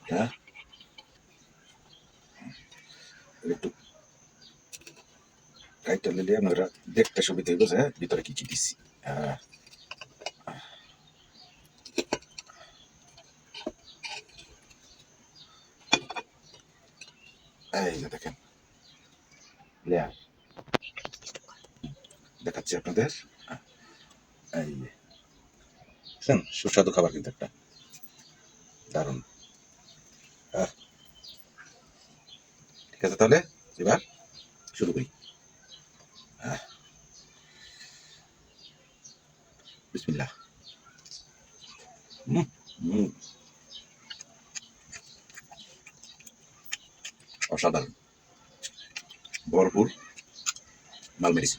হ্যাঁ, একটু কাইটটা নিলে আমরা দেখতে সুবিধা হইব যে ভিতরে কি কি দিচ্ছি। হ্যাঁ, এই যে দেখেন লেয়ার দেখাচ্ছি আপনাদের। এই যে বুঝছেন, সুস্বাদু খাবার কিন্তু একটা দারুণ। ঠিক আছে, তাহলে এবার শুরু করি। বিসমিল্লাহ। হুম, হুম, অসাধারণ, ভরপুর মালমেরিচ।